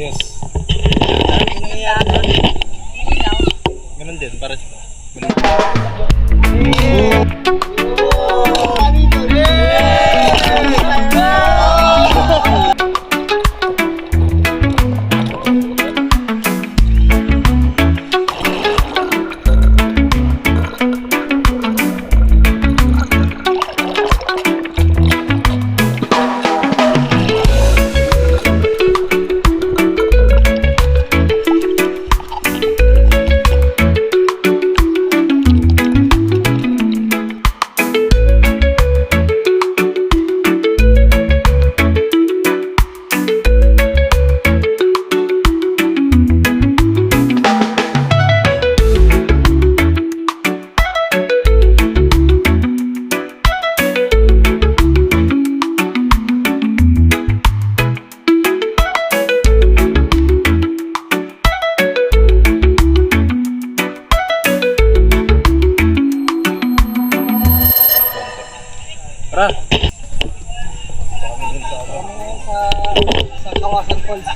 Yes. Ganun din, para sa Tara! Sa Kawasan Falls.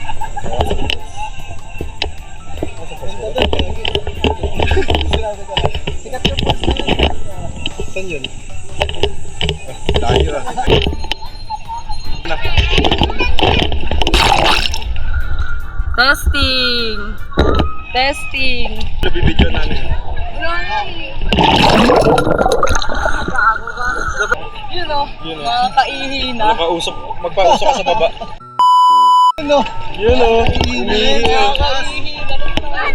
Sikat yung falls na yun. Saan yun? Layo ah. Testing! Testing! Nabibidyo namin. Wala nga eh. Yun o, Yun o. nakakaihi na. Magpausok ka sa baba. Yun o. Yun o. Nakakaihi na rin naman.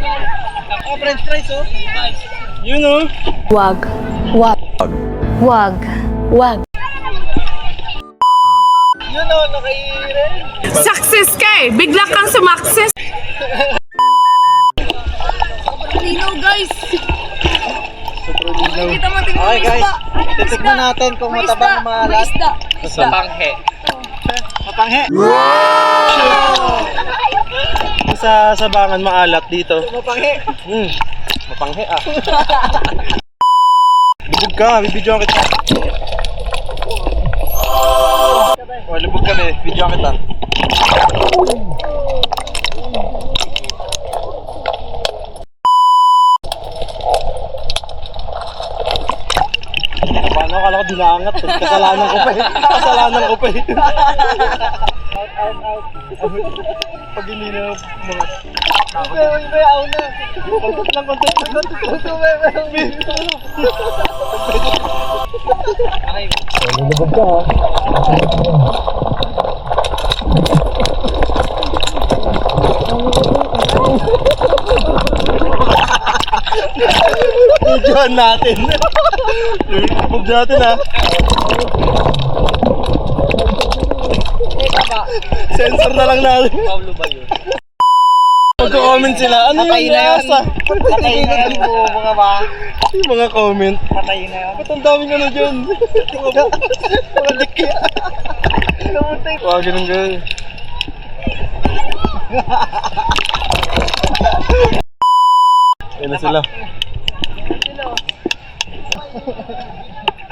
French fries o. Yun o. Wag. Wag. Wag. Wag. Yun o, nakairin. Success ka eh! Bigla kang sumakses! Lino guys! Kita mo, tingnan Okay mo guys, isda! titikman natin kung May matabang isda! May maalat. isda! Sa panghe. Mapanghe. Sa sabangan maalat dito. Mapanghe. Mapanghe ah. Lubog ka, bibidyoan kita. Oh, lubog kami, bibidyoan kita. Paano? Akala ko dinangat. Kasalanan ko pa eh. Kasalanan ko pa eh. Out. Pag hindi na mga... May aw na. Kontot lang. Lulubog ka ha. Videoan natin. Lulubog natin ha. Sensor na lang natin. Paulo ba yun? Magko-comment sila. Ano Patay yung na yun. nasa? Patay na yan po mga ba? Yung mga comment. Patay na yan. Ba't ang daming ano dyan? Mga dikya. Wag ganun ganun. Yan na sila.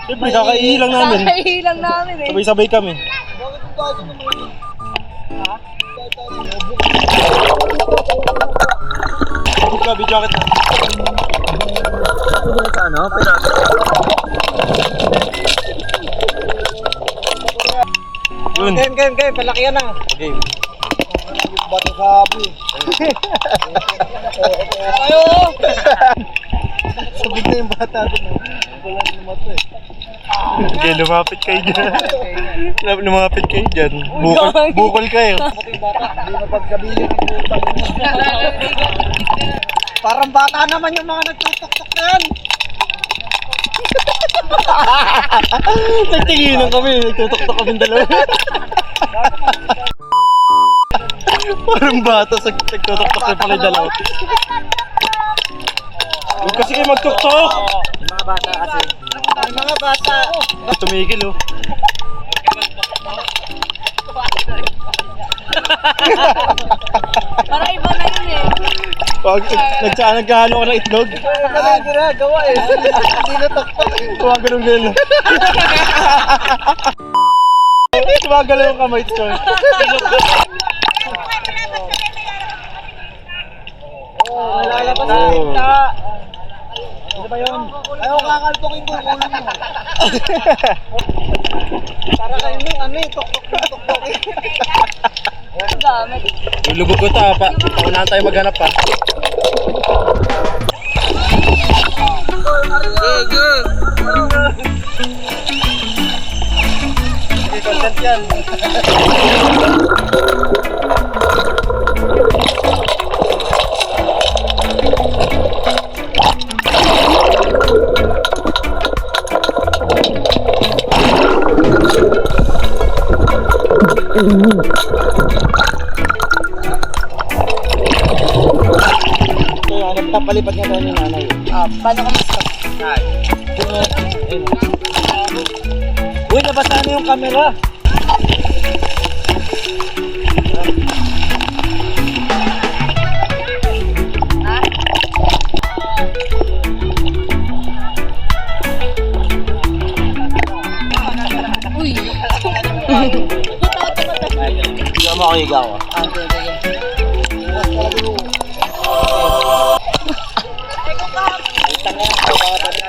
Siyempre, kakaihi lang namin. Nakakaihi lang namin eh. Sabay-sabay kami. Video kita. Ano? Pirata. Yun. Game. Palaki yan ah. Okay. Bato sabi. Ayo! Sabig na yung bata doon. Wala na naman to eh. Okay, lumapit kayo dyan. Lumapit kayo dyan. Bukol kayo. Pati yung bata, hindi na paggabihin ang utang. Parang bata naman yung mga nagtutok-tok na yan. Nagtinginan kami. Nagtutok-tok kami dalawa. Parang bata sa nagtutok-tok na pala yung dalawa. Huwag kasi kayo magtuktok. Mga bata kasi. Ay, mga bata. Tumigil oh. Para iba na yun eh. Pag nagkahalo ka ng itlog. Hindi na gawa eh. Hindi na takpak. Huwag ganun. Tumagalaw yung kamay, Choy. Lalabas Oo. na kita. Ano ba yun? Ayaw kakalpukin ko yung ulo mo. Para kayo nung ano eh, tok-tok. Ang gamit. Lulubog ko ta, pa. Unahan tayo maghanap pa. Hindi content yan. Ito yung nagpapalipad nga tayo ni nanay. Paano ka mas Uy, nabasa na yung camera. Uy! Hindi mo ako igaw.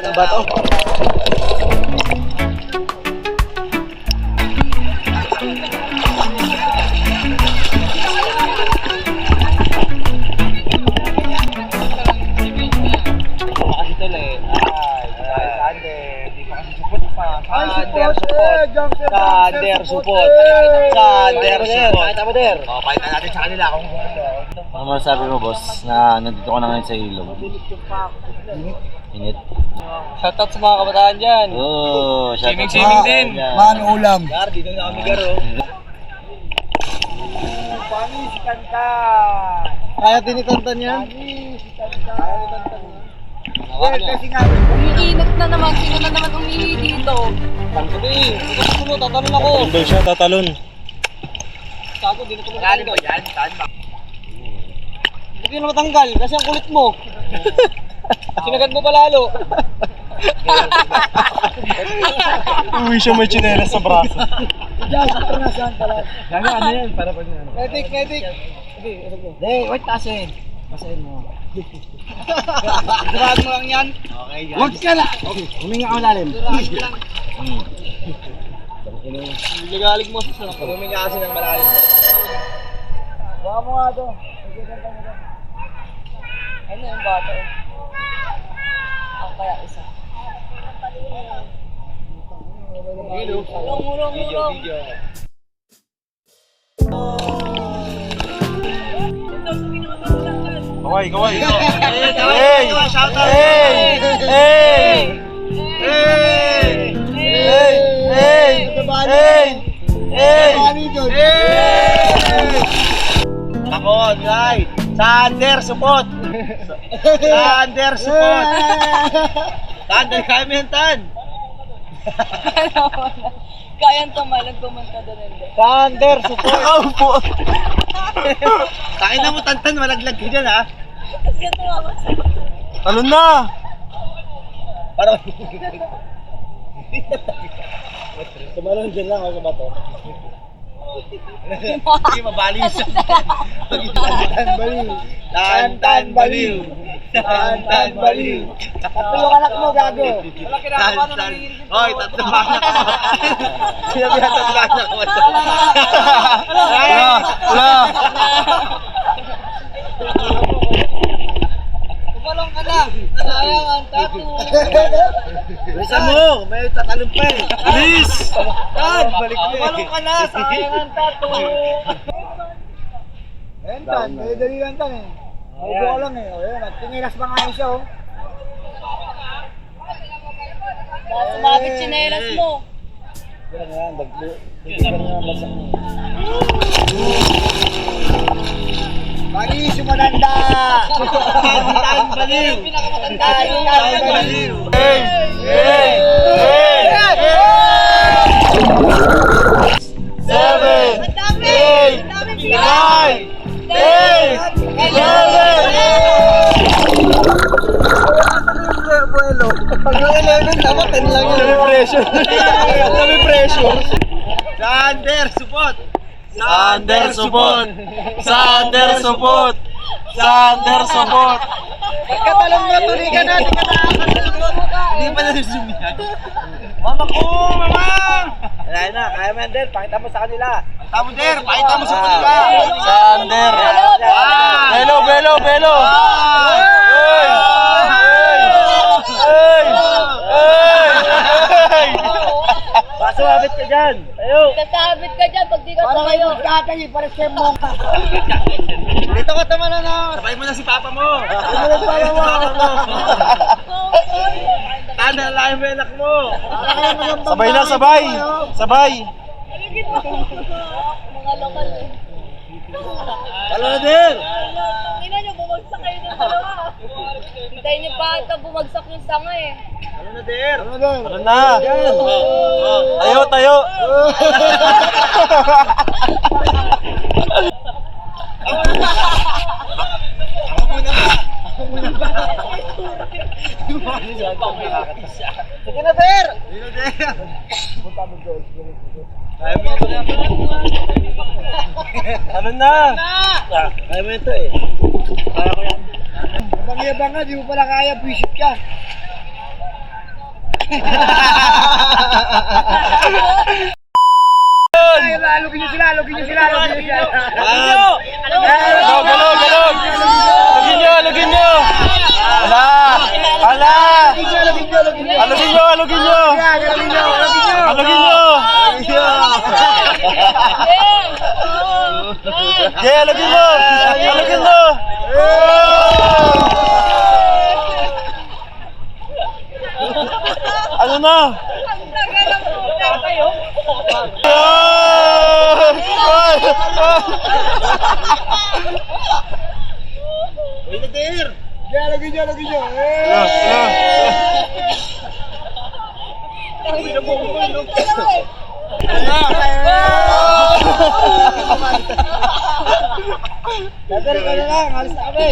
Ano ba to? Sander support. Oh, pakita natin sa kanila kung ano masasabi mo, boss, na nandito ka na ngayon sa ilog? Init. Shoutout sa mga kabataan dyan. Oh, Swimming din. Mano ulam. Dito na kami garo. Panisikan ka. Kaya tinitantan yan? Panisikan ka. Well, kasi nga. Umiinit na naman. Sino na naman umihi dito? Sabi, ito mo, tatanong ako. Doon siya tatalon. Sago, di na ito matanggal. Yan, saan ba? Hindi na matanggal kasi ang kulit mo. Sinagad mo pa lalo. Uwi siya may tsinelas sa braso. Diyan, sa nasaan pala. Ano yan? Para pag ano. Medic. Sige, wait, tasin. Basahin mo. Duraan mo lang yan. Okay, guys. Huwag ka na. Huminga ka malalim. Duraan mo lang. Nagalig mo sa sarap. Huminga kasi ng malalim. Baka mo nga ito. Ano yung bata? Ang kaya isa. Mulong. Kaway. Hey! Ako, guys! Sander support! Sander, kaya mo yan, Tan! Kayang tumalag kumanta doon. Sander, support. Opo! Takin na mo, Tantan, malaglag ka dyan, ha? Kasi tumawa sa Talon na! Parang... Tumalon dyan lang ako sa bato. Sige, mabaliw siya. Tantan baliw. Tantan baliw. Tatlo yung anak mo, gago. Wala kinakapan na nanginginig. Hoy, tatlo ba anak mo? Sinabi na tatlo anak mo. Wala! Tumalong ka na. Sayang ang tattoo. Bilisan mo! May tatalon pa eh. Bilis! Tan, balik mo eh. tumalong ka na. Sayang ang tattoo. Ayan, Tan. May dali lang, Tan eh. Maubo ka lang eh. Ayan, at tingilas pa nga yun siya oh. sumabit chinelas mo. Yan, dagdagan nga ang basak mo. Maris, sumananda! Tantan baliw! Tantan baliw! Hey! Hey! Hey! Seven! Eight! Nine! Eight! Seven! Pag yung 11, dapat 10 lang yun. Dami pressure. Sander support! Sander support! Sander support! Sander Subot. Pagkatalong mo, tuloy ka na. Hindi pa na-zoom yan. Mama ko, mama! Wala na, kaya man din. Pakita mo sa kanila. Pakita mo din. Pakita mo sa kanila. Sander. Belo, belo, belo. Pasumabit ka dyan. Ayo. Kasabit ka dyan pag di ka tumayo. Pares kayo mo. Dito ka tama na. Sabay mo na si Papa mo. Tanda lang yung anak mo. Sabay na, sabay. Sabay. Mga lokal eh. Talo na din. Ina nyo, bumagsak kayo ng dalawa. Hintayin nyo pa ito bumagsak yung sanga eh. Talo na din. Ano na? Tayo, tayo. Sige na, sir. Kaya mo yan. Ano na? Kaya mo ito eh. Kaya ko yan. Abang-yabang nga, di mo pala kaya, visit ka. Alugin nyo sila, alugin nyo sila, alugin nyo sila. Galog, galog, galog. Alugin nyo, alugin nyo. Ala, ala. Alugin nyo, alugin nyo. Alugin nyo. Jay, alugin mo. Alugin mo. Ano na? Wait na, dear. Alugin nyo, alugin nyo. Dadali ka na lang, alis na kami.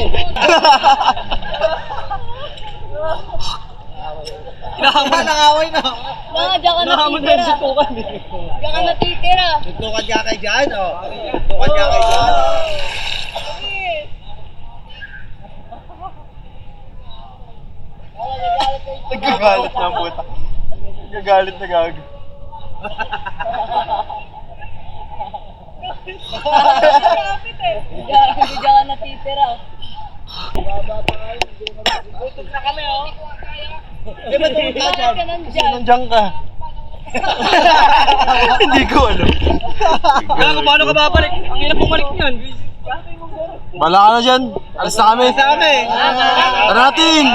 Inahamon ng away na. Diyan ka natitira. Diyan ka natitira. Tutukan ka kay dyan, oh. Tutukan ka kay dyan. Nagagalit na puta. Nagagalit na gago. Diyan ka natitira. Tutok na kami, oh. Di ba tutok ka Bakit dyan? ka nandyan? Nandiyan ka. Hindi ko alam. Gago, paano ka babalik? Ang hirap bumalik niyan. Bala ka na dyan. Alis na kami. Sa kami. Tara na, Tin.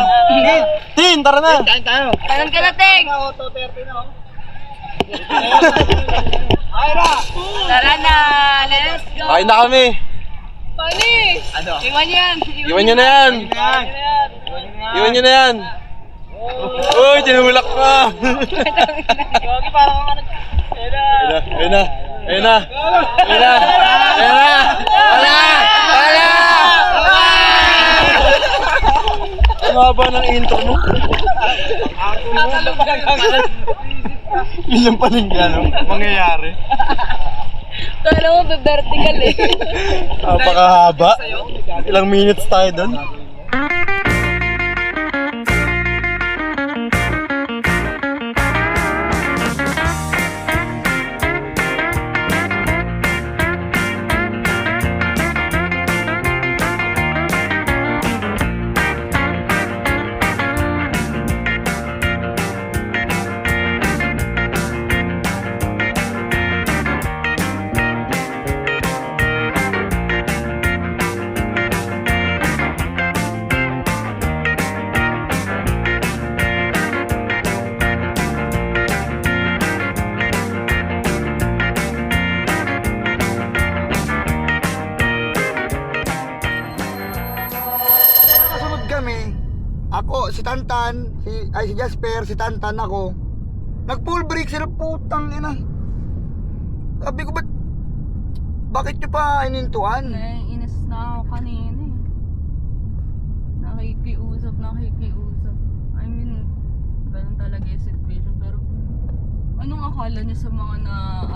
Tin, tara na. Kain tayo. Tagal ka na, Teng! Auto 30 na, oh. Ayra! Tara na! Let's go! Kain na kami. Panis! Ano? Iwan yan! Iwan nyo na yan. Iwan nyo na yan. Uy, tinulak ka. Gagi, parang ang ano. Ayun na. Ayun na. Ayun na. Ayun na. Wala. Wala. Ang haba ng intro mo. Bilang paninggan, mangyayari. Kala mo, vertical eh. Napakahaba. Ilang minutes tayo doon. Ako, si Tantan, si Jasper, si Tantan ako. Nag-full break sila, putang ina. Sabi ko, bakit nyo pa inintuan? Naiinis na ako kanina eh. Nakikiusap. I mean, ganun talaga yung situation. Pero, anong akala niya sa mga na